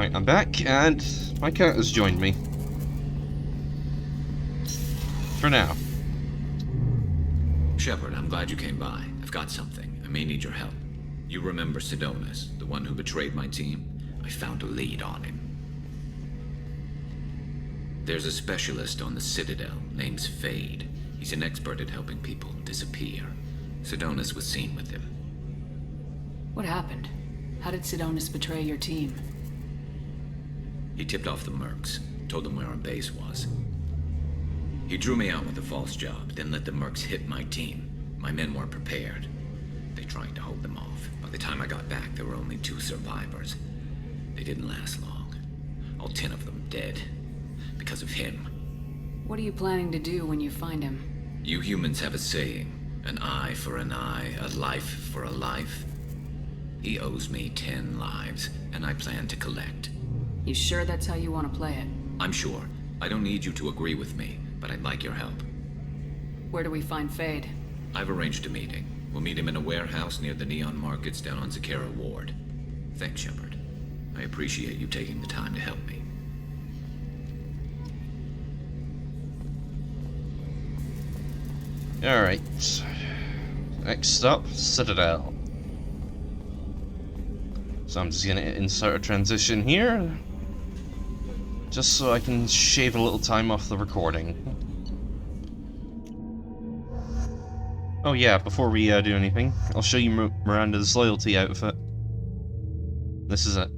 Right, I'm back, and my cat has joined me. For now. Shepard, I'm glad you came by. I've got something. I may need your help. You remember Sidonus, the one who betrayed my team? I found a lead on him. There's a specialist on the Citadel, named Fade. He's an expert at helping people disappear. Sidonus was seen with him. What happened? How did Sidonus betray your team? He tipped off the mercs, told them where our base was. He drew me out with a false job, then let the mercs hit my team. My men weren't prepared. They tried to hold them off. By the time I got back, there were only 2 survivors. They didn't last long. All 10 of them dead. Because of him. What are you planning to do when you find him? You humans have a saying. An eye for an eye, a life for a life. He owes me 10 lives, and I plan to collect. You sure that's how you want to play it? I'm sure. I don't need you to agree with me, but I'd like your help. Where do we find Fade? I've arranged a meeting. We'll meet him in a warehouse near the Neon Markets down on Zakera Ward. Thanks, Shepard. I appreciate you taking the time to help me. Alright. Next up, Citadel. So I'm just gonna insert a transition here. Just so I can shave a little time off the recording. Oh yeah, before we do anything, I'll show you Miranda's loyalty outfit. This is it.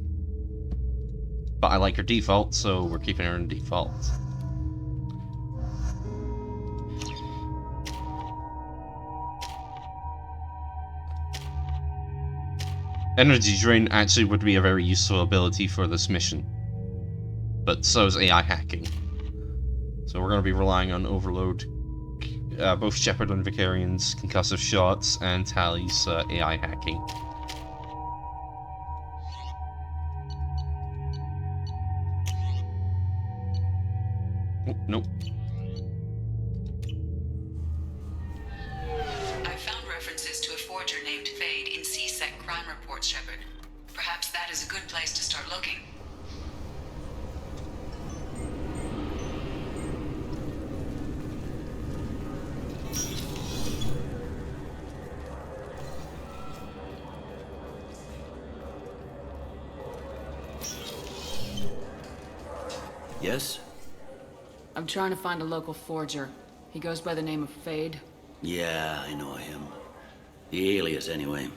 But I like her default, so we're keeping her in default. Energy Drain actually would be a very useful ability for this mission. But so is AI hacking. So we're going to be relying on Overload, both Shepard and Vicarian's concussive shots, and Tally's AI hacking. Oh, nope. I found references to a forger named Fade in C-Sec crime reports, Shepard. Perhaps that is a good place to start looking. Yes? I'm trying to find a local forger. He goes by the name of Fade. Yeah, I know him. The alias, anyway.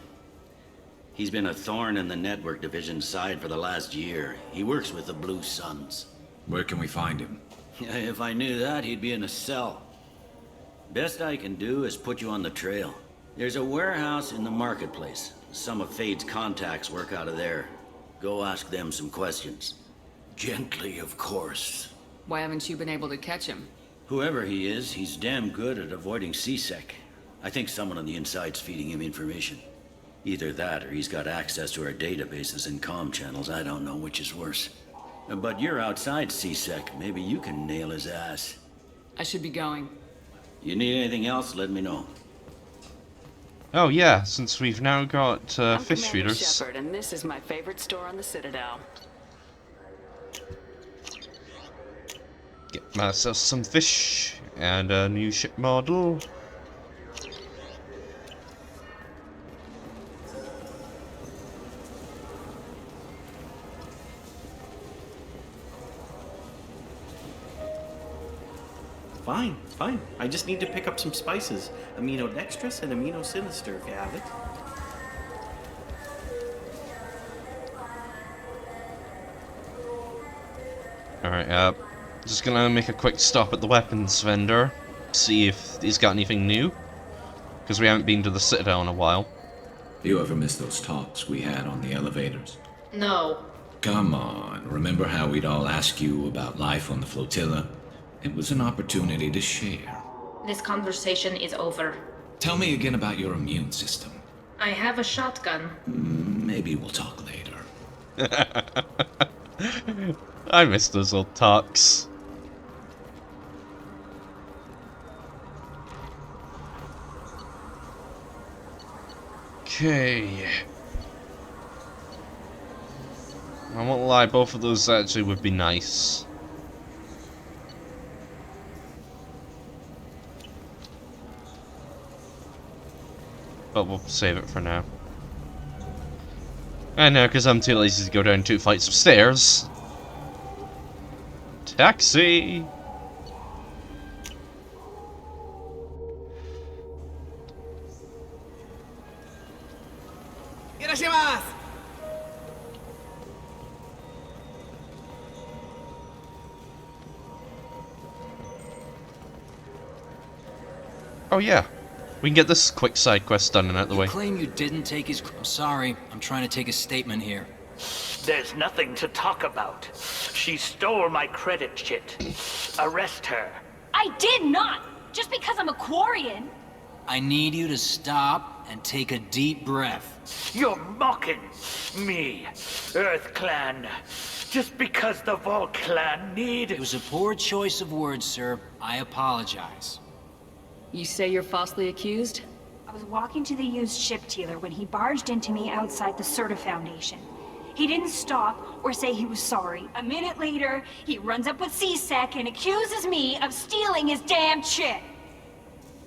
He's been a thorn in the network division's side for the last year. He works with the Blue Suns. Where can we find him? If I knew that, he'd be in a cell. Best I can do is put you on the trail. There's a warehouse in the marketplace. Some of Fade's contacts work out of there. Go ask them some questions. Gently, of course. Why haven't you been able to catch him? Whoever he is, he's damn good at avoiding C-Sec. I think someone on the inside's feeding him information. Either that, or he's got access to our databases and comm channels. I don't know which is worse. But you're outside C-Sec. Maybe you can nail his ass. I should be going. You need anything else, let me know. Oh yeah, since we've now got I'm fish Commander feeders. Shepard, and this is my favorite store on the Citadel. Get myself some fish and a new ship model. Fine, fine. I just need to pick up some spices. Amino dextrous and amino sinister if you have it. Alright, just gonna make a quick stop at the weapons vendor. See if he's got anything new. Because we haven't been to the Citadel in a while. You ever miss those talks we had on the elevators? No. Come on, remember how we'd all ask you about life on the flotilla? It was an opportunity to share. This conversation is over. Tell me again about your immune system. I have a shotgun. Maybe we'll talk later. I miss those old talks. Okay. I won't lie, both of those actually would be nice. But we'll save it for now. And now, because I'm too lazy to go down 2 flights of stairs. Taxi! Oh yeah, we can get this quick side quest done and out the way. You claim you didn't take his... I'm sorry, I'm trying to take a statement here. There's nothing to talk about. She stole my credit chit. Arrest her. I did not! Just because I'm a Quarian! I need you to stop and take a deep breath. You're mocking me, Earth Clan. Just because the Vol Clan need... It was a poor choice of words, sir. I apologize. You say you're falsely accused? I was walking to the used ship dealer when he barged into me outside the Serta Foundation. He didn't stop or say he was sorry. A minute later, he runs up with C-Sec and accuses me of stealing his damn chit.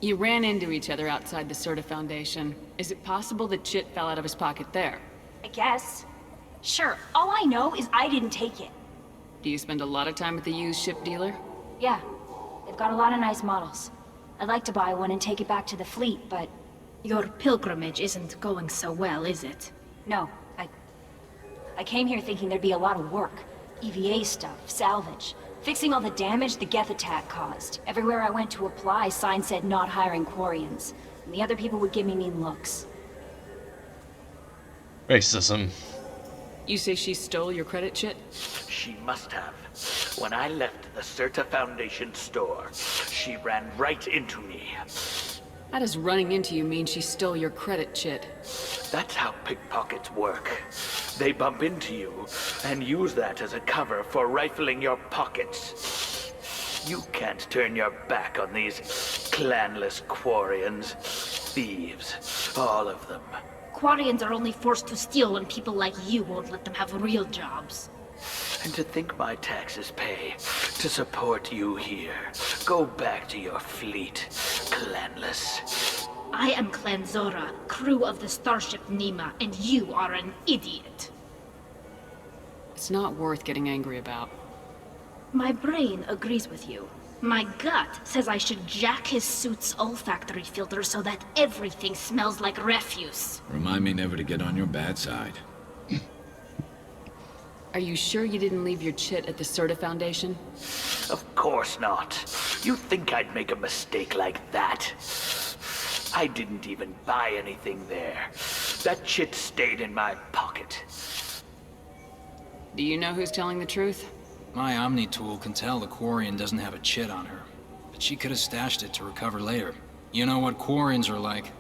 You ran into each other outside the Serta Foundation. Is it possible that chit fell out of his pocket there? I guess. Sure, all I know is I didn't take it. Do you spend a lot of time at the used ship dealer? Yeah, they've got a lot of nice models. I'd like to buy one and take it back to the fleet, but... Your pilgrimage isn't going so well, is it? No, I came here thinking there'd be a lot of work. EVA stuff, salvage, fixing all the damage the Geth attack caused. Everywhere I went to apply, signs said not hiring Quarians. And the other people would give me mean looks. Racism. You say she stole your credit chit? She must have. When I left the Serta Foundation store, she ran right into me. How does running into you mean she stole your credit chit? That's how pickpockets work. They bump into you and use that as a cover for rifling your pockets. You can't turn your back on these clanless Quarians. Thieves, all of them. Quarians are only forced to steal when people like you won't let them have real jobs. And to think my taxes pay to support you here. Go back to your fleet, clanless. I am Clan Zora, crew of the starship Nima, and you are an idiot. It's not worth getting angry about. My brain agrees with you. My gut says I should jack his suit's olfactory filter so that everything smells like refuse. Remind me never to get on your bad side. Are you sure you didn't leave your chit at the Serta Foundation? Of course not. You think I'd make a mistake like that? I didn't even buy anything there. That chit stayed in my pocket. Do you know who's telling the truth? My Omni tool can tell the Quarian doesn't have a chit on her, but she could have stashed it to recover later. You know what Quarians are like.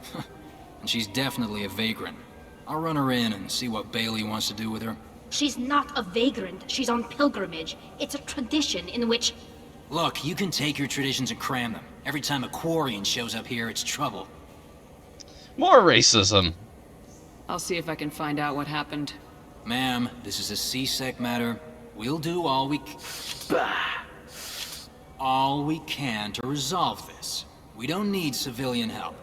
And she's definitely a vagrant. I'll run her in and see what Bailey wants to do with her. She's not a vagrant. She's on pilgrimage. It's a tradition in which... Look, you can take your traditions and cram them. Every time a Quarian shows up here, it's trouble. More racism. I'll see if I can find out what happened. Ma'am, this is a C-Sec matter. We'll do all we can to resolve this. We don't need civilian help.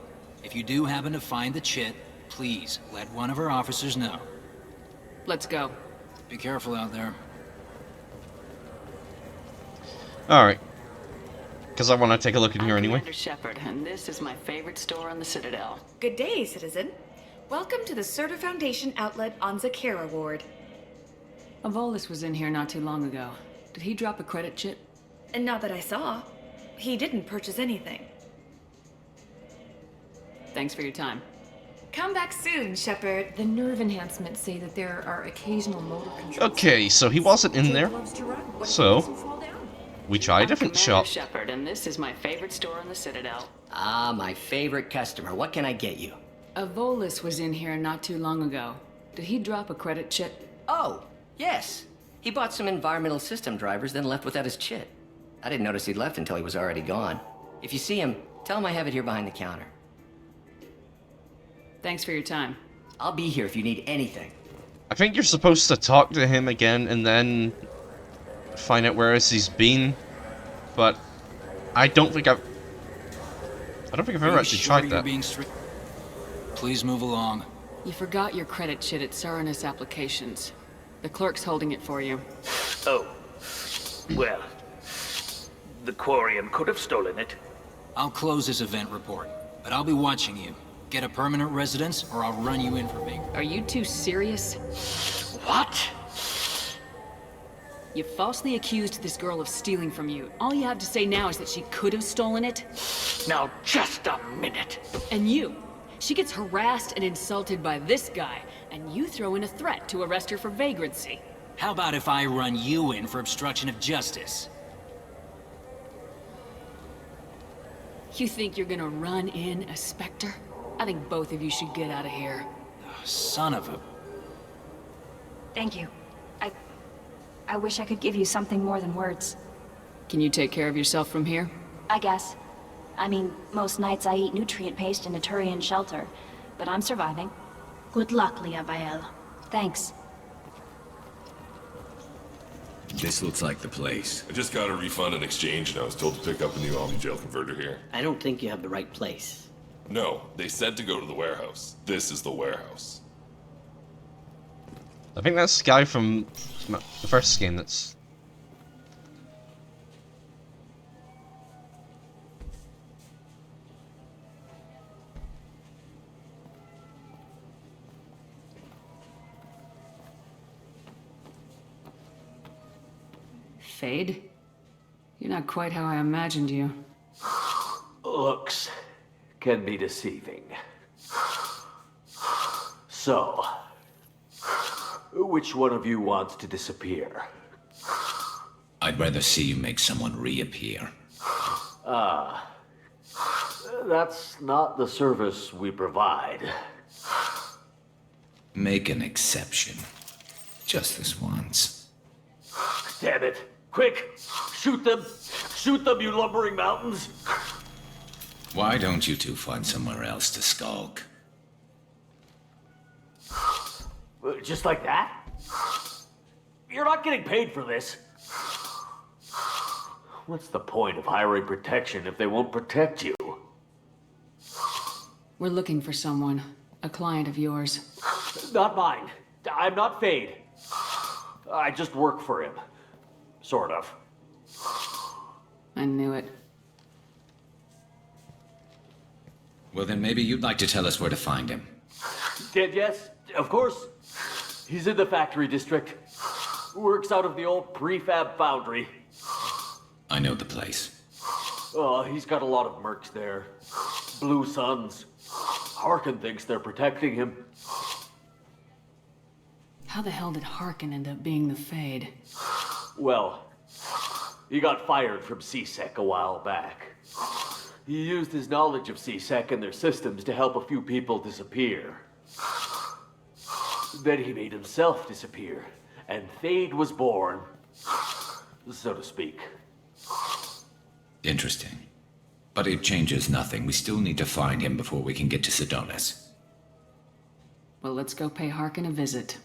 If you do happen to find the chit, please let one of our officers know. Let's go. Be careful out there. Alright. Because I want to take a look in here I'm anyway. Commander Shepard, and this is my favorite store on the Citadel. Good day, citizen. Welcome to the Serta Foundation outlet on Zakera Ward. Avolis was in here not too long ago. Did he drop a credit chit? And not that I saw. He didn't purchase anything. Thanks for your time. Come back soon, Shepard. The nerve enhancements say that there are occasional motor controls. Okay, so he wasn't in there. So, we try a different Commander shop. Shepard, and this is my favorite store on the Citadel. Ah, my favorite customer. What can I get you? Avolis was in here not too long ago. Did he drop a credit chit? Oh, yes. He bought some environmental system drivers, then left without his chit. I didn't notice he'd left until he was already gone. If you see him, tell him I have it here behind the counter. Thanks for your time. I'll be here if you need anything. I think you're supposed to talk to him again and then find out where else he's been, but I don't think I've ever actually tried that. Please move along. You forgot your credit chit at Saranus Applications. The clerk's holding it for you. Oh. Well, the Quarian could have stolen it. I'll close this event report, but I'll be watching you. Get a permanent residence, or I'll run you in for being... Are you two serious? What? You falsely accused this girl of stealing from you. All you have to say now is that she could have stolen it? Now, just a minute. And you? She gets harassed and insulted by this guy, and you throw in a threat to arrest her for vagrancy. How about if I run you in for obstruction of justice? You think you're gonna run in a Spectre? I think both of you should get out of here. Son of a... Thank you. I wish I could give you something more than words. Can you take care of yourself from here? I guess. I mean, most nights I eat nutrient paste in a Turian shelter, but I'm surviving. Good luck, Liabael. Thanks. This looks like the place. I just got a refund and exchange, and I was told to pick up a new Omnigel converter here. I don't think you have the right place. No, they said to go to the warehouse. This is the warehouse. I think that's the guy from the first game that's... Fade? You're not quite how I imagined you. Looks can be deceiving. So, which one of you wants to disappear? I'd rather see you make someone reappear. That's not the service we provide. Make an exception. Just this once. Damn it! Quick! Shoot them! Shoot them, you lumbering mountains! Why don't you two find somewhere else to skulk? Just like that? You're not getting paid for this. What's the point of hiring protection if they won't protect you? We're looking for someone. A client of yours. Not mine. I'm not Fade. I just work for him. Sort of. I knew it. Well, then maybe you'd like to tell us where to find him. Yes, of course. He's in the factory district. Works out of the old prefab foundry. I know the place. He's got a lot of mercs there. Blue Suns. Harkin thinks they're protecting him. How the hell did Harkin end up being the Fade? Well, he got fired from CSEC a while back. He used his knowledge of CSEC and their systems to help a few people disappear. Then he made himself disappear, and Fade was born, so to speak. Interesting. But it changes nothing. We still need to find him before we can get to Sedonis. Well, let's go pay Harkin a visit.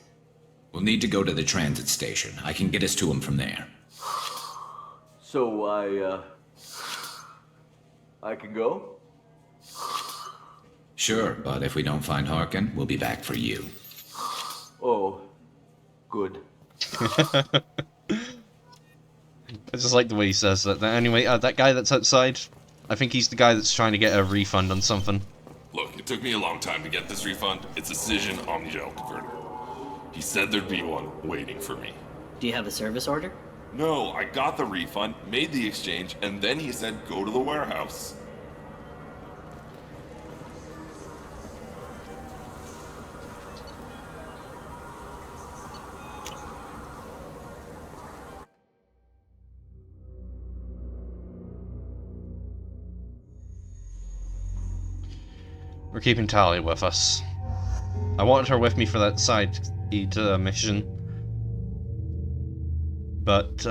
We'll need to go to the transit station. I can get us to him from there. So I can go? Sure, but if we don't find Harkin, we'll be back for you. Oh, good. I just like the way he says that. Anyway, that guy that's outside, I think he's the guy that's trying to get a refund on something. Look, it took me a long time to get this refund. It's a Cision Omnigel converter. He said there'd be one waiting for me. Do you have a service order? No, I got the refund, made the exchange, and then he said go to the warehouse. We're keeping Tally with us. I wanted her with me for that side mission, but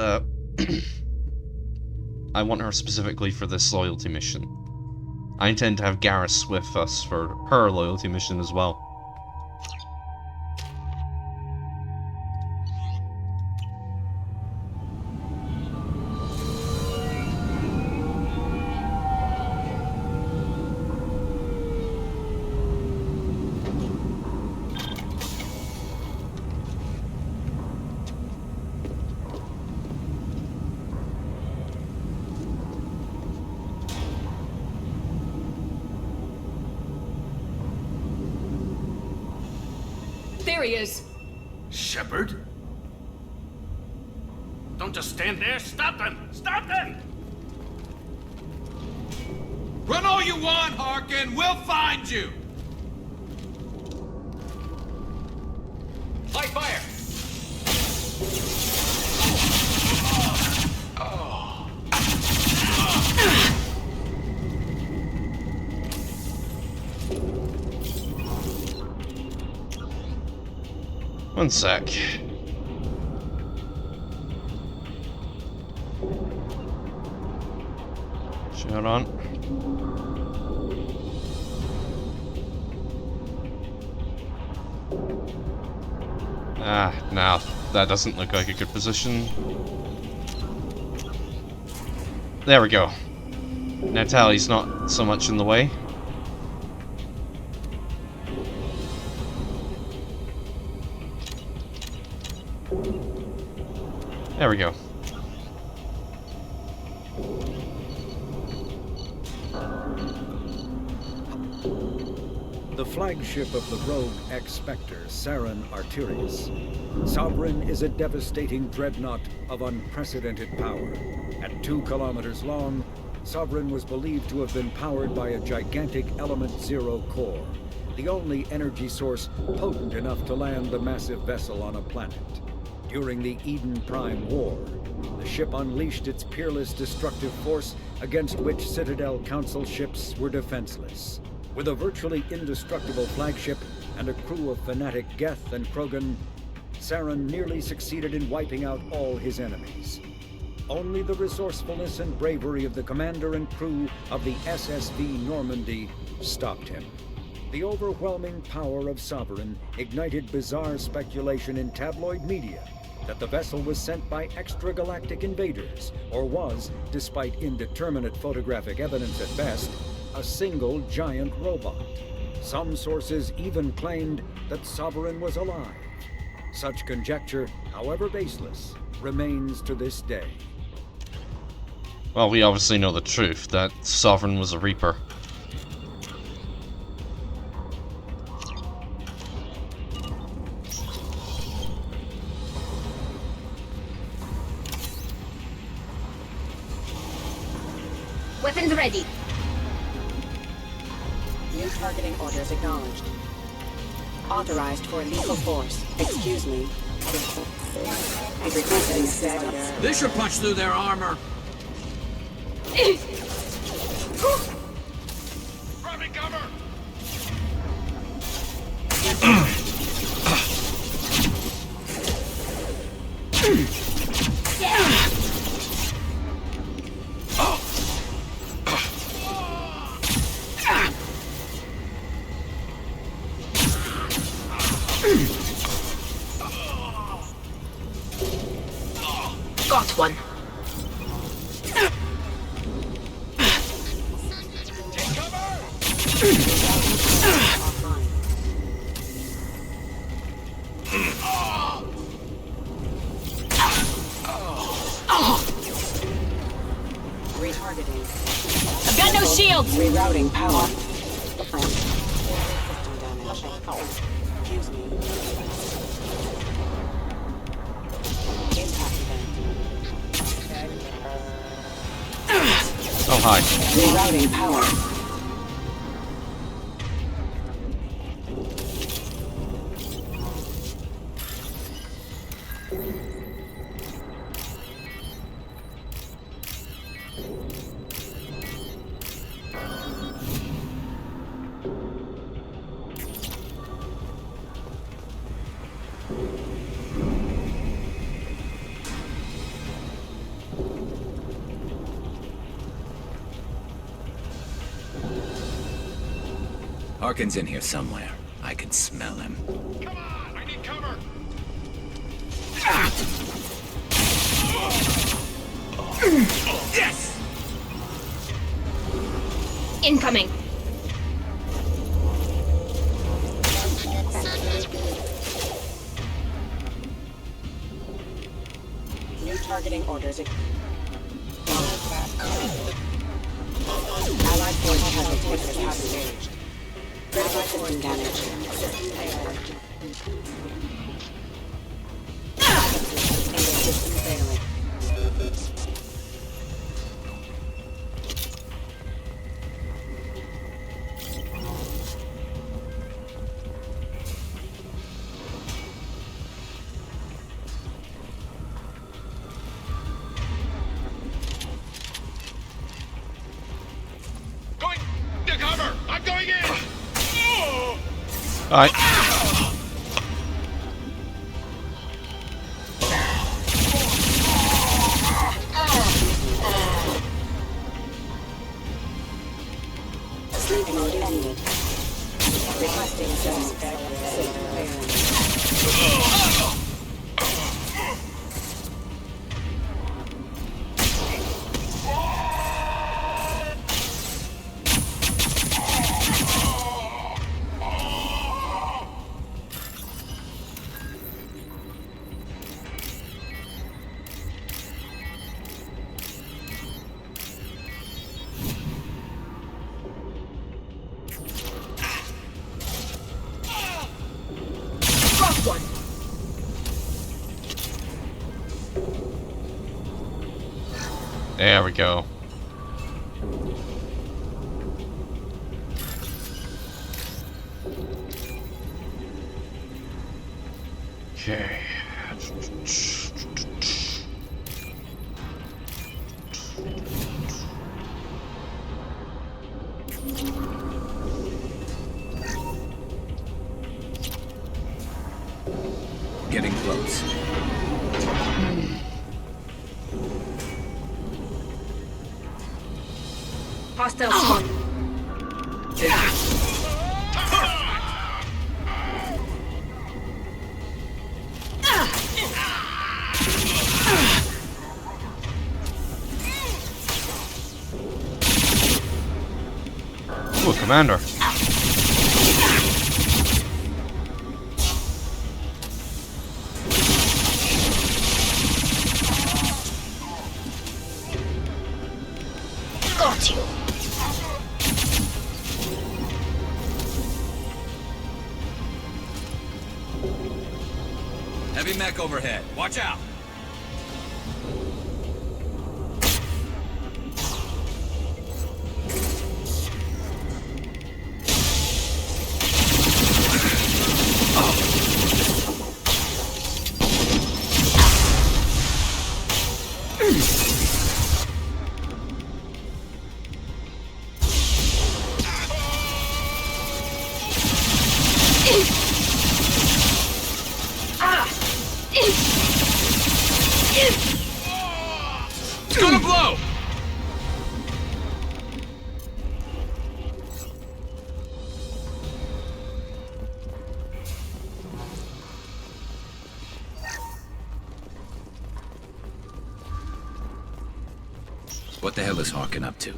I want her specifically for this loyalty mission. I intend to have Garrus with us for her loyalty mission as well. There he is. Shepard? Don't just stand there. Stop them! Stop them! Run all you want, Harkin. We'll find you. Light fire! One sec. Shout on. Now that doesn't look like a good position. There we go. Now Tally's not so much in the way. There we go. The flagship of the rogue X-Spectre, Saren Arterius. Sovereign is a devastating dreadnought of unprecedented power. At 2 kilometers long, Sovereign was believed to have been powered by a gigantic Element Zero core, the only energy source potent enough to land the massive vessel on a planet. During the Eden Prime War, the ship unleashed its peerless destructive force against which Citadel Council ships were defenseless. With a virtually indestructible flagship and a crew of fanatic Geth and Krogan, Saren nearly succeeded in wiping out all his enemies. Only the resourcefulness and bravery of the commander and crew of the SSV Normandy stopped him. The overwhelming power of Sovereign ignited bizarre speculation in tabloid media that the vessel was sent by extragalactic invaders, or was, despite indeterminate photographic evidence at best, a single giant robot. Some sources even claimed that Sovereign was alive. Such conjecture, however baseless, remains to this day. Well, we obviously know the truth, that Sovereign was a Reaper. Weapons ready. New targeting orders acknowledged. Authorized for lethal force. Excuse me. Requesting status. This should punch through their armor. Grabbing cover! Got one. Retargeting. I've got no shields! Rerouting power. System damage. Excuse me. Impact event. Oh, hi. Rerouting power. Harkin's in here somewhere. I can smell him. Come on! I need cover! Yes! Incoming. New targeting orders. Allied force has engaged. Critical system damage. System failure. Systems failing. Going to cover! I'm going in! Alright. Sleep mode ended. Requesting safe clearance. There we go. Okay. Getting close. Hostile spawn. Ooh, Commander. Got you. Heavy mech overhead. Watch out! It's gonna blow! What the hell is Harkin up to?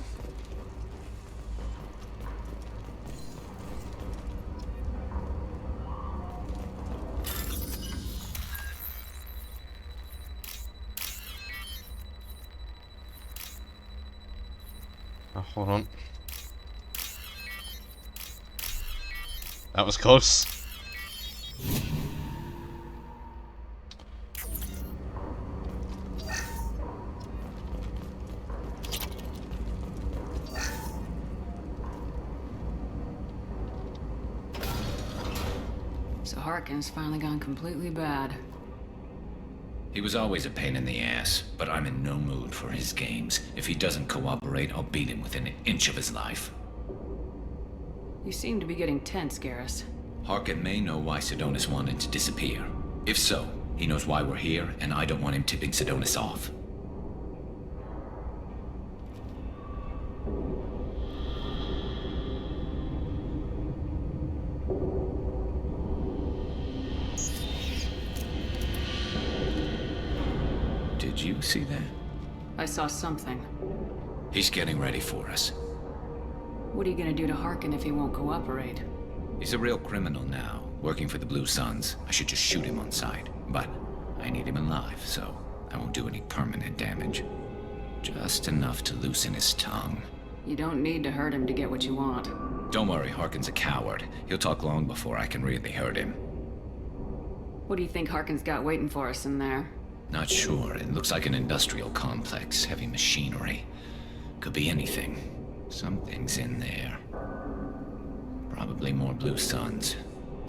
Oh, hold on. That was close. So Harkin's finally gone completely bad. He was always a pain in the ass, but I'm in no mood for his games. If he doesn't cooperate, I'll beat him within an inch of his life. You seem to be getting tense, Garrus. Harkin may know why Sidonis wanted to disappear. If so, he knows why we're here, and I don't want him tipping Sidonis off. Did you see that? I saw something. He's getting ready for us. What are you gonna do to Harkin if he won't cooperate? He's a real criminal now, working for the Blue Suns. I should just shoot him on sight. But I need him alive, so I won't do any permanent damage. Just enough to loosen his tongue. You don't need to hurt him to get what you want. Don't worry, Harkin's a coward. He'll talk long before I can really hurt him. What do you think Harkin's got waiting for us in there? Not sure. It looks like an industrial complex, heavy machinery. Could be anything. Something's in there. Probably more blue suns.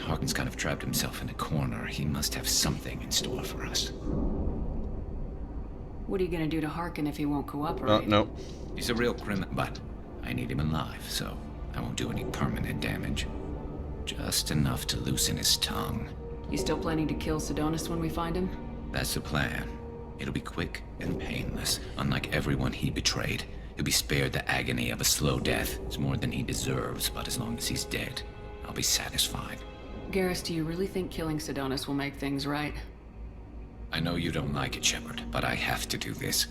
Harkin's kind of trapped himself in a corner. He must have something in store for us. What are you gonna do to Harkin if he won't cooperate? No. He's a real criminal, but I need him alive, so I won't do any permanent damage. Just enough to loosen his tongue. You still planning to kill Sidonis when we find him? That's the plan. It'll be quick and painless. Unlike everyone he betrayed, he'll be spared the agony of a slow death. It's more than he deserves, but as long as he's dead, I'll be satisfied. Garrus, do you really think killing Sidonis will make things right? I know you don't like it, Shepard, but I have to do this.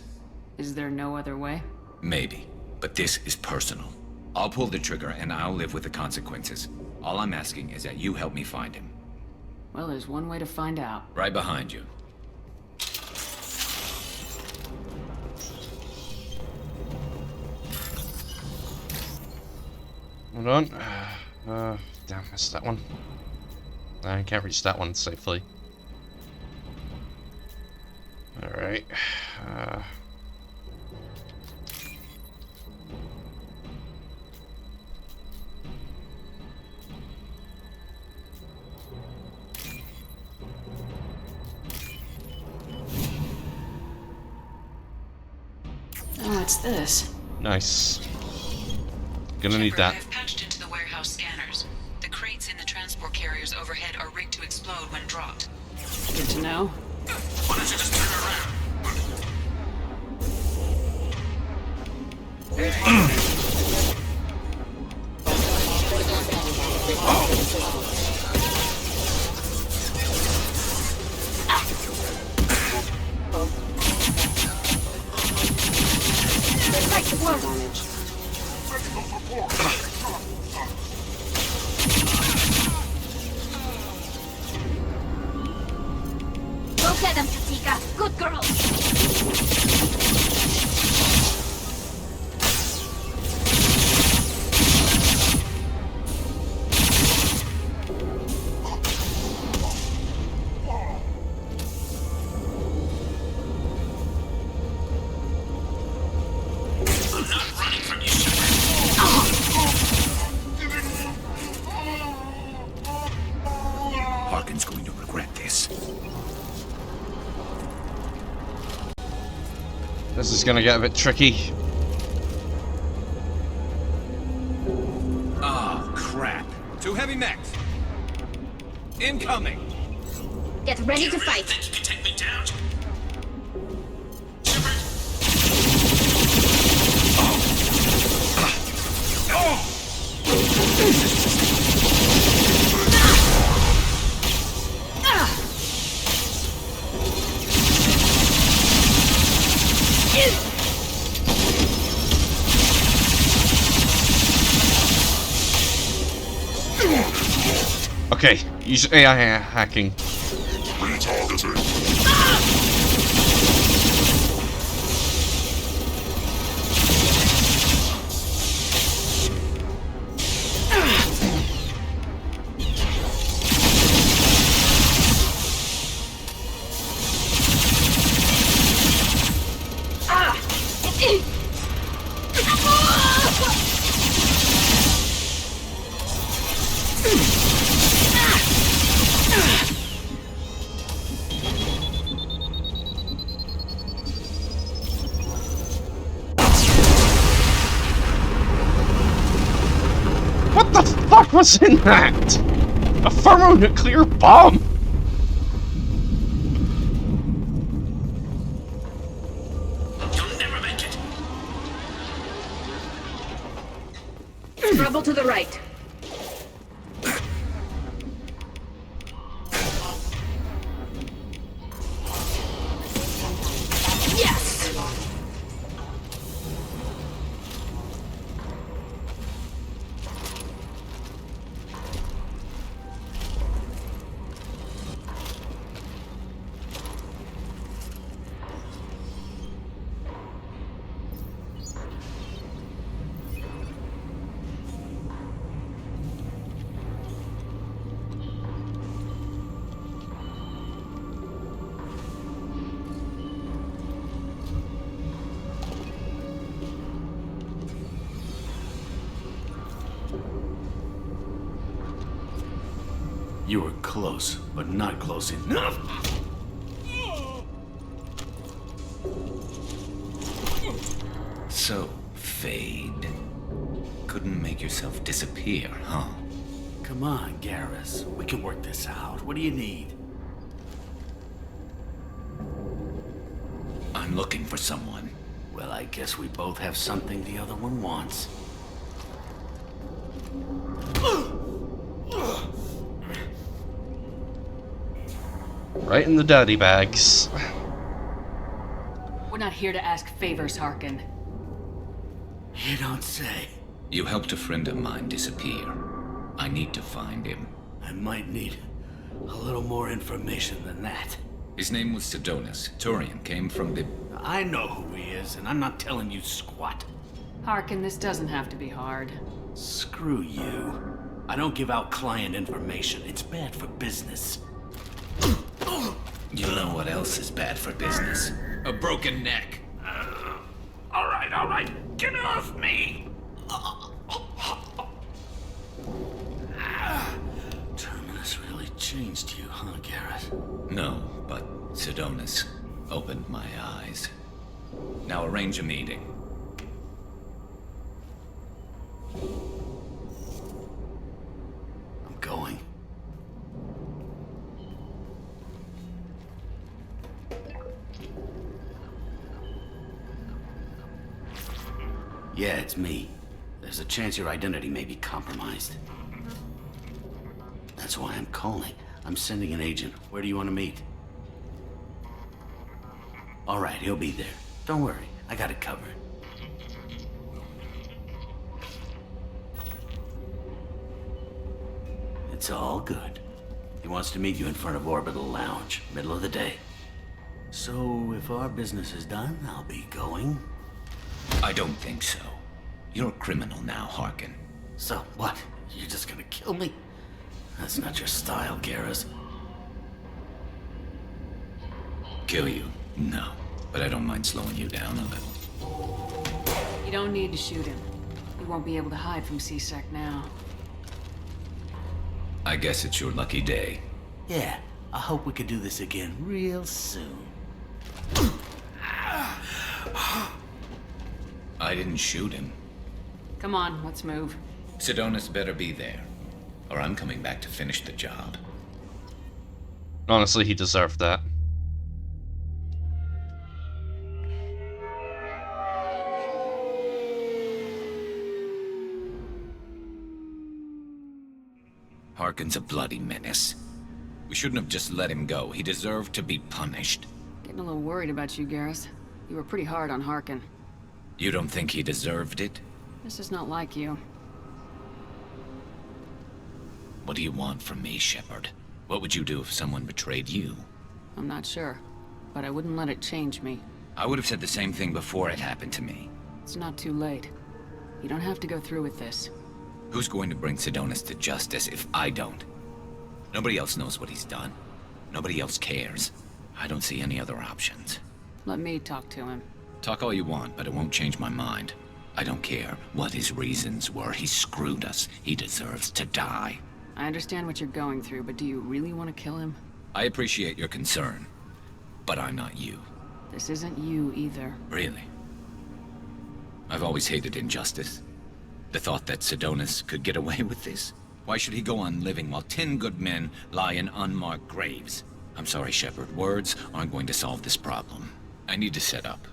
Is there no other way? Maybe, but this is personal. I'll pull the trigger and I'll live with the consequences. All I'm asking is that you help me find him. Well, there's one way to find out. Right behind you. Hold on. Damn, missed that one. I can't reach that one safely. Alright. Oh, it's this. Nice. Gonna need that. I've patched into the warehouse scanners. The crates in the transport carriers overhead are rigged to explode when dropped. Good to know. Why don't you just turn Go get them, Katika. Good girl. I'm not running from you, Shepard. Harkin's going to regret this. This is gonna get a bit tricky. Oh, crap. Two heavy mechs. Incoming. Get ready to fight. Think you can take me down? Okay, use AI hacking. Retargeting. What the fuck was in that? A thermonuclear bomb? You'll never make it. Trouble to the right. Yes! You were close, but not close enough. So, Fade. Couldn't make yourself disappear, huh? Come on, Garrus. We can work this out. What do you need? I'm looking for someone. Well, I guess we both have something the other one wants. Right in the daddy bags. We're not here to ask favors, Harkin. You don't say. You helped a friend of mine disappear. I need to find him. I might need a little more information than that. His name was Sidonus. Turian came from the... I know who he is, and I'm not telling you squat. Harkin, this doesn't have to be hard. Screw you. I don't give out client information. It's bad for business. You know what else is bad for business? A broken neck. All right. Get off me! Terminus really changed you, huh, Garrus? No, but Sidonus opened my eyes. Now arrange a meeting. I'm going. Yeah, it's me. There's a chance your identity may be compromised. That's why I'm calling. I'm sending an agent. Where do you want to meet? All right, he'll be there. Don't worry, I got it covered. It's all good. He wants to meet you in front of Orbital Lounge, middle of the day. So, if our business is done, I'll be going. I don't think so. You're a criminal now, Harkin. So, what? You're just gonna kill me? That's not your style, Garrus. Kill you? No. But I don't mind slowing you down a little. You don't need to shoot him. You won't be able to hide from C-Sec now. I guess it's your lucky day. Yeah, I hope we could do this again real soon. I didn't shoot him. Come on, let's move. Sidonus better be there, or I'm coming back to finish the job. Honestly, he deserved that. Harkin's a bloody menace. We shouldn't have just let him go. He deserved to be punished. Getting a little worried about you, Garrus. You were pretty hard on Harkin. You don't think he deserved it? This is not like you. What do you want from me, Shepard? What would you do if someone betrayed you? I'm not sure, but I wouldn't let it change me. I would have said the same thing before it happened to me. It's not too late. You don't have to go through with this. Who's going to bring Sidonus to justice if I don't? Nobody else knows what he's done. Nobody else cares. I don't see any other options. Let me talk to him. Talk all you want, but it won't change my mind. I don't care what his reasons were. He screwed us. He deserves to die. I understand what you're going through, but do you really want to kill him? I appreciate your concern, but I'm not you. This isn't you either. Really? I've always hated injustice. The thought that Sidonus could get away with this? Why should he go on living while 10 good men lie in unmarked graves? I'm sorry, Shepard. Words aren't going to solve this problem. I need to set up.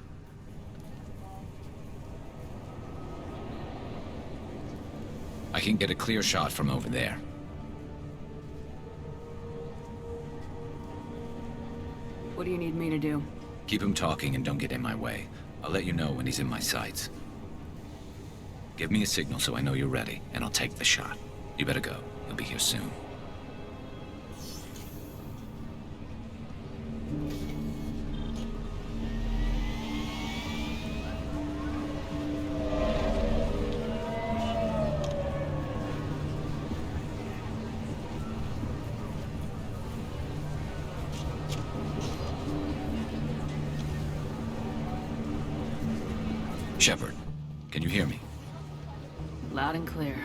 I can get a clear shot from over there. What do you need me to do? Keep him talking and don't get in my way. I'll let you know when he's in my sights. Give me a signal so I know you're ready, and I'll take the shot. You better go. He'll be here soon. Shepard, can you hear me? Loud and clear.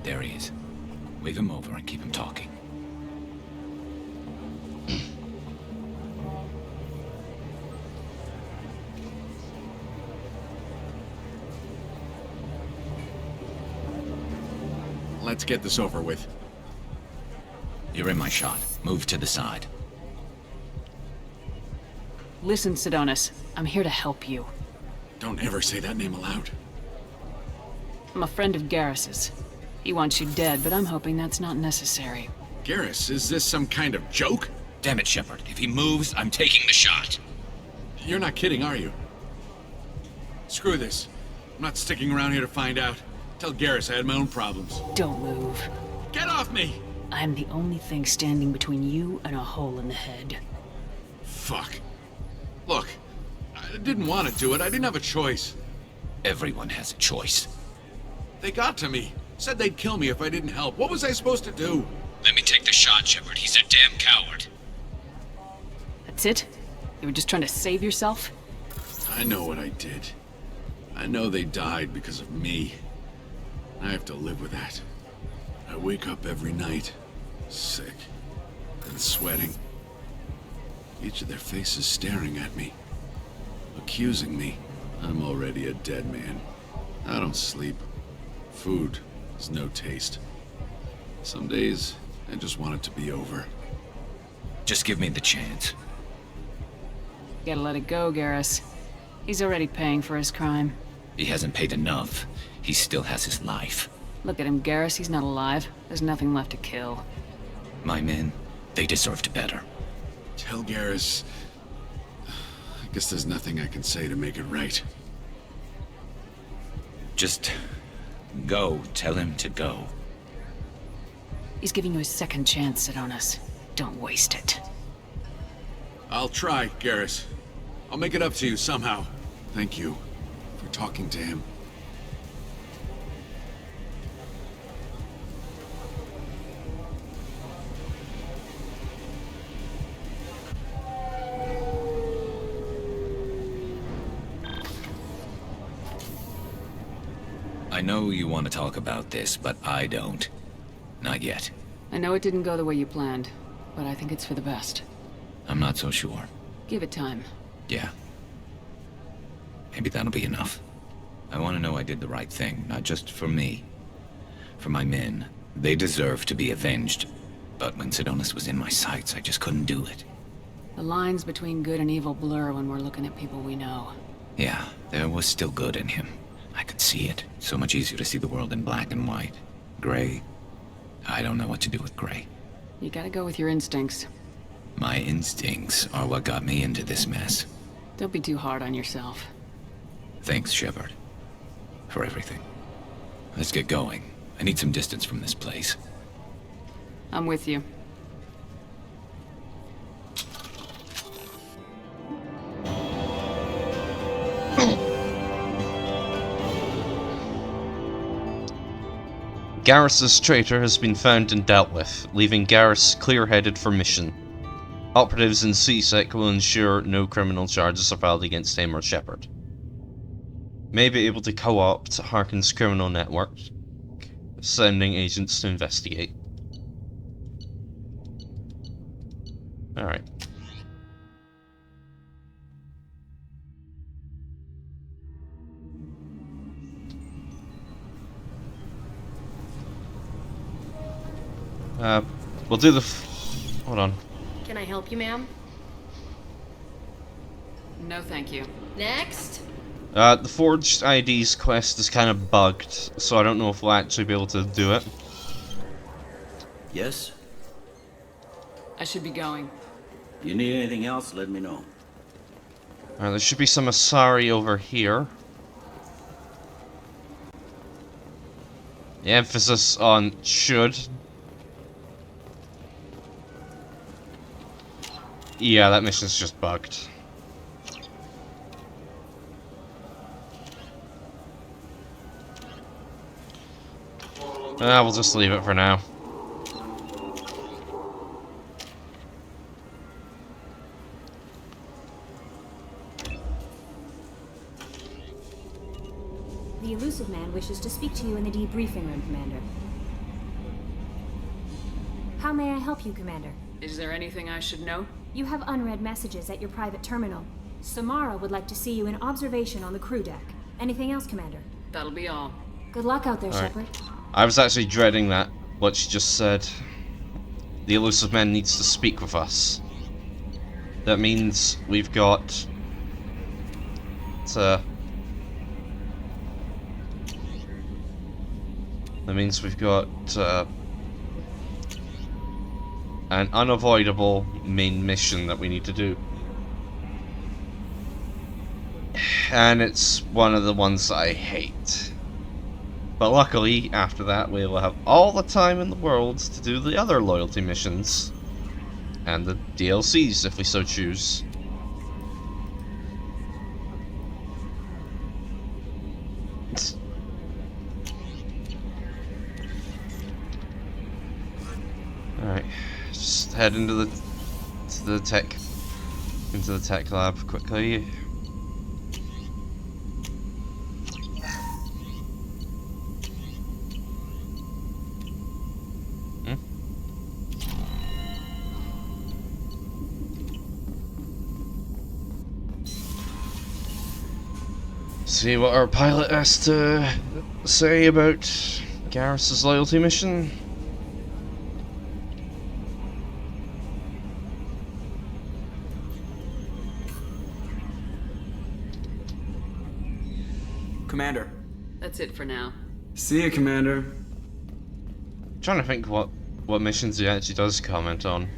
There he is. Wave him over and keep him talking. Let's get this over with. You're in my shot. Move to the side. Listen, Sidonis. I'm here to help you. Don't ever say that name aloud. I'm a friend of Garrus's. He wants you dead, but I'm hoping that's not necessary. Garrus, is this some kind of joke? Damn it, Shepard. If he moves, I'm taking the shot. You're not kidding, are you? Screw this. I'm not sticking around here to find out. Tell Garrus I had my own problems. Don't move. Get off me! I'm the only thing standing between you and a hole in the head. Fuck. Look, I didn't want to do it. I didn't have a choice. Everyone has a choice. They got to me. Said they'd kill me if I didn't help. What was I supposed to do? Let me take the shot, Shepard. He's a damn coward. That's it? You were just trying to save yourself? I know what I did. I know they died because of me. I have to live with that. I wake up every night, sick and sweating. Each of their faces staring at me, accusing me. I'm already a dead man. I don't sleep. Food has no taste. Some days, I just want it to be over. Just give me the chance. Gotta let it go, Garrus. He's already paying for his crime. He hasn't paid enough. He still has his life. Look at him, Garrus. He's not alive. There's nothing left to kill. My men, they deserved better. Tell Garrus... I guess there's nothing I can say to make it right. Just go. Tell him to go. He's giving you a second chance, Sidonis. Don't waste it. I'll try, Garrus. I'll make it up to you somehow. Thank you for talking to him. I know you want to talk about this, but I don't. Not yet. I know it didn't go the way you planned, but I think it's for the best. I'm not so sure. Give it time. Yeah. Maybe that'll be enough. I want to know I did the right thing, not just for me. For my men. They deserve to be avenged. But when Sidonis was in my sights, I just couldn't do it. The lines between good and evil blur when we're looking at people we know. Yeah, there was still good in him. I could see it. So much easier to see the world in black and white. Gray. I don't know what to do with gray. You gotta go with your instincts. My instincts are what got me into this mess. Don't be too hard on yourself. Thanks, Shepard. For everything. Let's get going. I need some distance from this place. I'm with you. Garrus's traitor has been found and dealt with, leaving Garrus clear-headed for mission. Operatives in CSEC will ensure no criminal charges are filed against him or Shepard. May be able to co-opt Harkin's criminal network, sending agents to investigate. Alright. We'll do the hold on. Can I help you, ma'am? No, thank you. Next. The Forged IDs quest is kind of bugged, so I don't know if we'll actually be able to do it. Yes? I should be going. You need anything else, let me know. Alright, there should be some Asari over here. The emphasis on should. Yeah, that mission's just bugged. We'll just leave it for now. The elusive man wishes to speak to you in the debriefing room, Commander. How may I help you, Commander? Is there anything I should know? You have unread messages at your private terminal. Samara would like to see you in observation on the crew deck. Anything else, Commander? That'll be all. Good luck out there, All right. Shepard. I was actually dreading that, what she just said. The elusive man needs to speak with us. That means we've got to... That means we've got an unavoidable main mission that we need to do. And it's one of the ones I hate. But luckily, after that, we will have all the time in the world to do the other loyalty missions. And the DLCs, if we so choose. Alright, just head into the tech lab quickly. See what our pilot has to say about Garrus' loyalty mission. Commander. That's it for now. See you, Commander. I'm trying to think what missions he actually does comment on.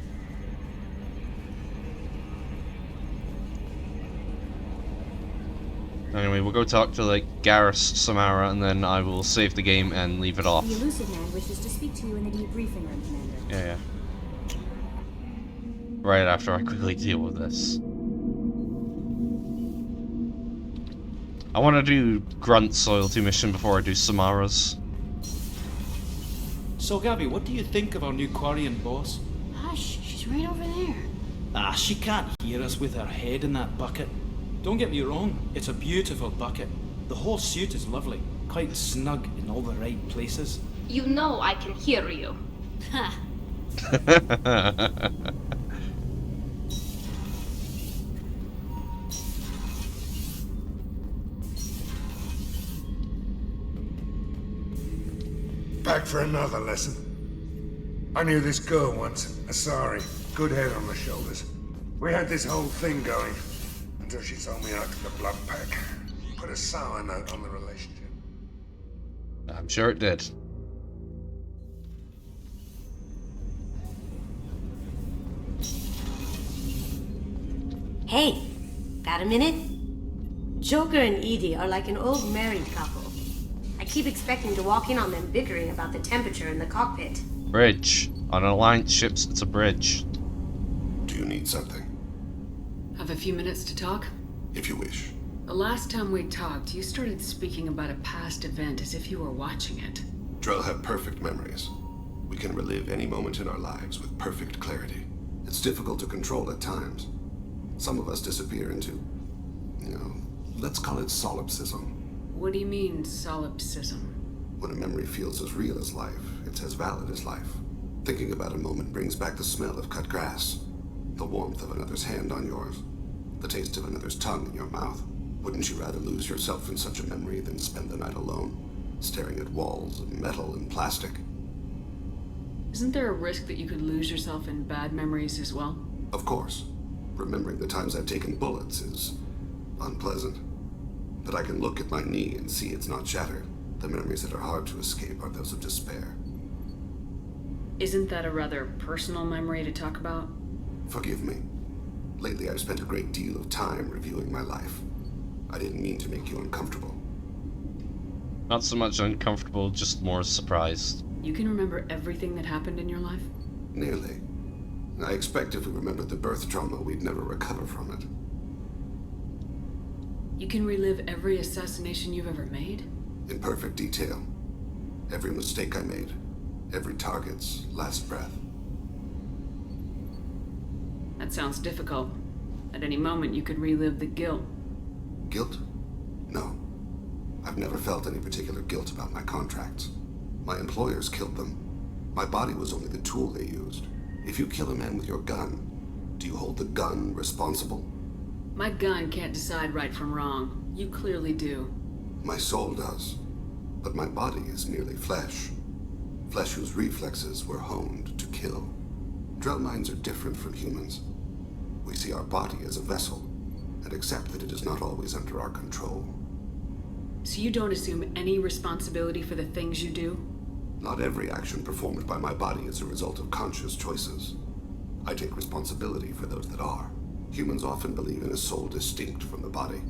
Anyway, we'll go talk to, like, Garrus, Samara, and then I will save the game and leave it off. The elusive man wishes to speak to you in the debriefing room, Commander. Yeah. Right after I quickly deal with this. I want to do Grunt's loyalty mission before I do Samara's. So, Gabby, what do you think of our new Quarian boss? Hush, she's right over there. Ah, she can't hear us with her head in that bucket. Don't get me wrong, it's a beautiful bucket. The whole suit is lovely, quite snug in all the right places. You know I can hear you. Ha! Back for another lesson. I knew this girl once, Asari. Good head on the shoulders. We had this whole thing going, until she sold me out to the Blood Pack. Put a sour note on the relationship. I'm sure it did. Hey, got a minute? Joker and Edie are like an old married couple. I keep expecting to walk in on them bickering about the temperature in the cockpit. Bridge. On Alliance ships, it's a bridge. Do you need something? Have a few minutes to talk? If you wish. The last time we talked, you started speaking about a past event as if you were watching it. Drell have perfect memories. We can relive any moment in our lives with perfect clarity. It's difficult to control at times. Some of us disappear into, let's call it solipsism. What do you mean, solipsism? When a memory feels as real as life, it's as valid as life. Thinking about a moment brings back the smell of cut grass, the warmth of another's hand on yours, the taste of another's tongue in your mouth. Wouldn't you rather lose yourself in such a memory than spend the night alone, staring at walls of metal and plastic? Isn't there a risk that you could lose yourself in bad memories as well? Of course. Remembering the times I've taken bullets is unpleasant. But I can look at my knee and see it's not shattered. The memories that are hard to escape are those of despair. Isn't that a rather personal memory to talk about? Forgive me. Lately I've spent a great deal of time reviewing my life. I didn't mean to make you uncomfortable. Not so much uncomfortable, just more surprised. You can remember everything that happened in your life? Nearly. I expect if we remembered the birth trauma, we'd never recover from it. You can relive every assassination you've ever made? In perfect detail. Every mistake I made. Every target's last breath. That sounds difficult. At any moment, you could relive the guilt. Guilt? No. I've never felt any particular guilt about my contracts. My employers killed them. My body was only the tool they used. If you kill a man with your gun, do you hold the gun responsible? My gun can't decide right from wrong. You clearly do. My soul does. But my body is merely flesh. Flesh whose reflexes were honed to kill. Drell minds are different from humans. We see our body as a vessel, and accept that it is not always under our control. So you don't assume any responsibility for the things you do? Not every action performed by my body is a result of conscious choices. I take responsibility for those that are. Humans often believe in a soul distinct from the body.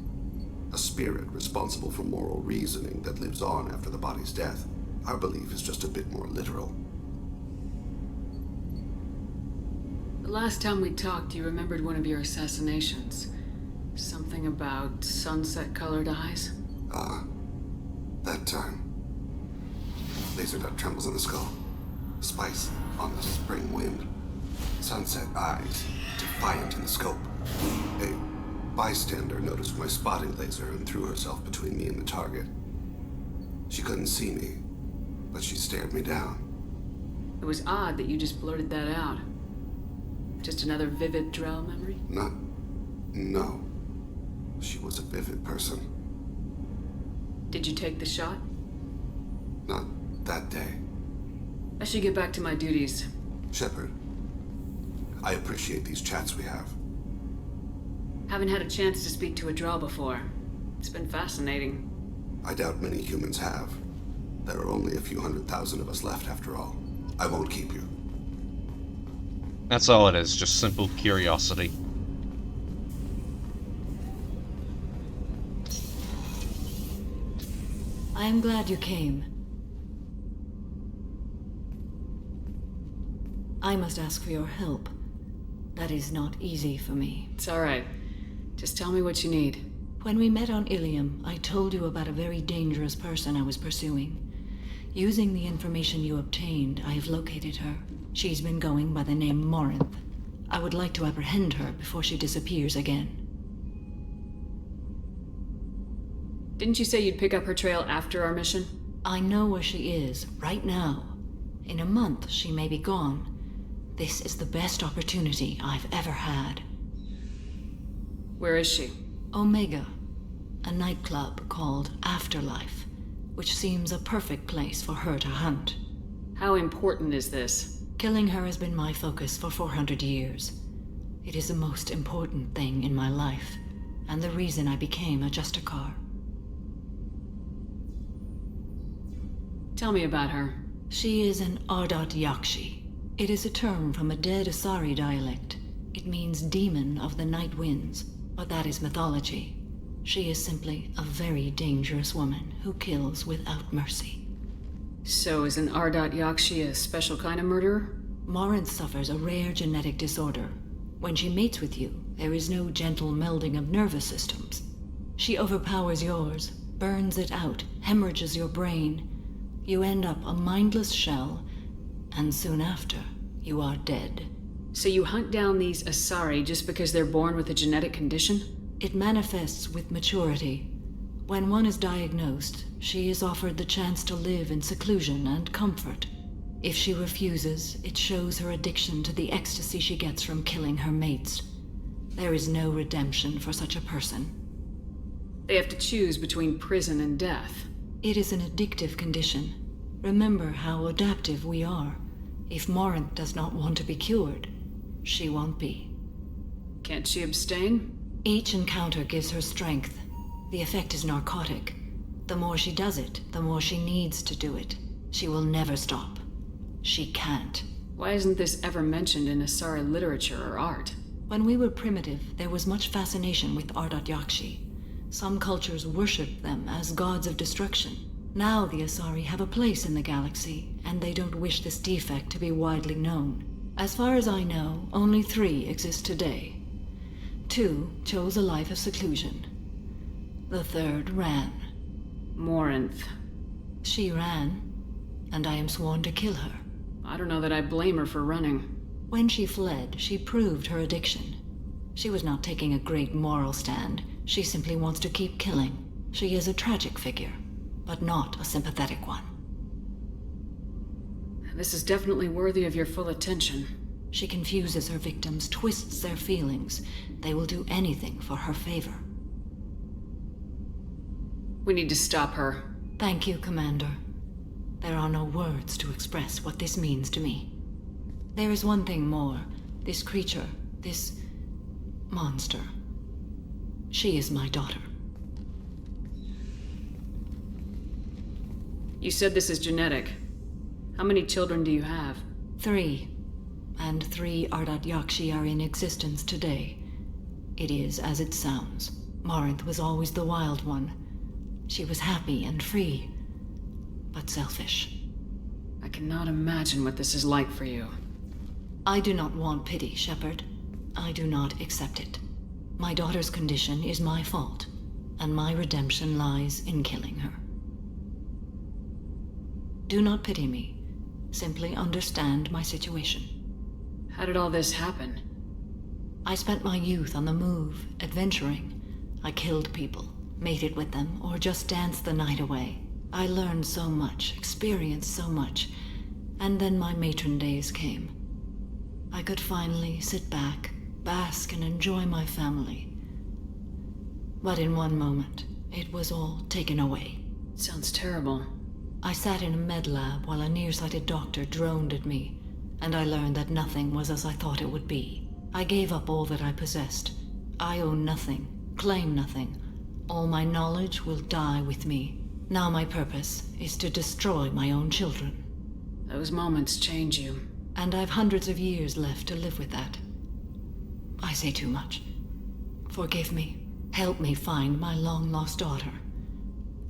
A spirit responsible for moral reasoning that lives on after the body's death. Our belief is just a bit more literal. The last time we talked, you remembered one of your assassinations. Something about sunset-colored eyes? That time. Laser dot trembles in the skull. Spice on the spring wind. Sunset eyes, defiant in the scope. A bystander noticed my spotting laser and threw herself between me and the target. She couldn't see me, but she stared me down. It was odd that you just blurted that out. Just another vivid Drell memory? No. She was a vivid person. Did you take the shot? Not that day. I should get back to my duties. Shepard, I appreciate these chats we have. Haven't had a chance to speak to a Drell before. It's been fascinating. I doubt many humans have. There are only a few 100,000 of us left after all. I won't keep you. That's all it is, just simple curiosity. I am glad you came. I must ask for your help. That is not easy for me. It's alright. Just tell me what you need. When we met on Ilium, I told you about a very dangerous person I was pursuing. Using the information you obtained, I have located her. She's been going by the name Morinth. I would like to apprehend her before she disappears again. Didn't you say you'd pick up her trail after our mission? I know where she is, right now. In a month, she may be gone. This is the best opportunity I've ever had. Where is she? Omega, a nightclub called Afterlife, which seems a perfect place for her to hunt. How important is this? Killing her has been my focus for 400 years. It is the most important thing in my life, and the reason I became a Justicar. Tell me about her. She is an Ardot Yakshi. It is a term from a dead Asari dialect. It means demon of the night winds, but that is mythology. She is simply a very dangerous woman who kills without mercy. So is an Ardot Yakshi a special kind of murderer? Morinth suffers a rare genetic disorder. When she mates with you, there is no gentle melding of nervous systems. She overpowers yours, burns it out, hemorrhages your brain. You end up a mindless shell, and soon after, you are dead. So you hunt down these Asari just because they're born with a genetic condition? It manifests with maturity. When one is diagnosed, she is offered the chance to live in seclusion and comfort. If she refuses, it shows her addiction to the ecstasy she gets from killing her mates. There is no redemption for such a person. They have to choose between prison and death. It is an addictive condition. Remember how adaptive we are. If Morinth does not want to be cured, she won't be. Can't she abstain? Each encounter gives her strength. The effect is narcotic. The more she does it, the more she needs to do it. She will never stop. She can't. Why isn't this ever mentioned in Asari literature or art? When we were primitive, there was much fascination with Ardot Yakshi. Some cultures worshipped them as gods of destruction. Now the Asari have a place in the galaxy, and they don't wish this defect to be widely known. As far as I know, only 3 exist today. 2 chose a life of seclusion. The 3rd ran. Morinth. She ran, and I am sworn to kill her. I don't know that I blame her for running. When she fled, she proved her addiction. She was not taking a great moral stand. She simply wants to keep killing. She is a tragic figure, but not a sympathetic one. This is definitely worthy of your full attention. She confuses her victims, twists their feelings. They will do anything for her favor. We need to stop her. Thank you, Commander. There are no words to express what this means to me. There is one thing more. This creature, this monster. She is my daughter. You said this is genetic. How many children do you have? 3. And 3 Ardat Yakshi are in existence today. It is as it sounds. Morinth was always the wild one. She was happy and free, but selfish. I cannot imagine what this is like for you. I do not want pity, Shepard. I do not accept it. My daughter's condition is my fault, and my redemption lies in killing her. Do not pity me. Simply understand my situation. How did all this happen? I spent my youth on the move, adventuring. I killed people, mated with them, or just danced the night away. I learned so much, experienced so much, and then my matron days came. I could finally sit back, bask, and enjoy my family. But in one moment, it was all taken away. Sounds terrible. I sat in a med lab while a nearsighted doctor droned at me, and I learned that nothing was as I thought it would be. I gave up all that I possessed. I own nothing, claim nothing. All my knowledge will die with me. Now my purpose is to destroy my own children. Those moments change you. And I've hundreds of years left to live with that. I say too much. Forgive me. Help me find my long-lost daughter.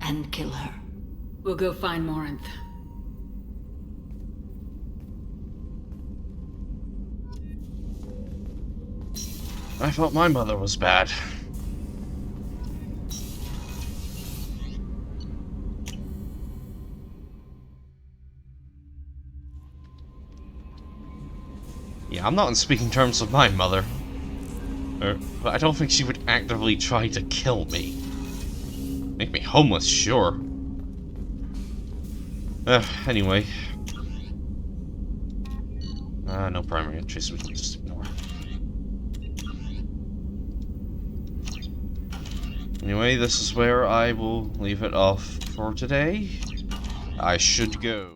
And kill her. We'll go find Morinth. I thought my mother was bad. Yeah, I'm not on speaking terms with my mother. But I don't think she would actively try to kill me. Make me homeless, sure. Anyway. No primary entries, we can just ignore. Anyway, this is where I will leave it off for today. I should go.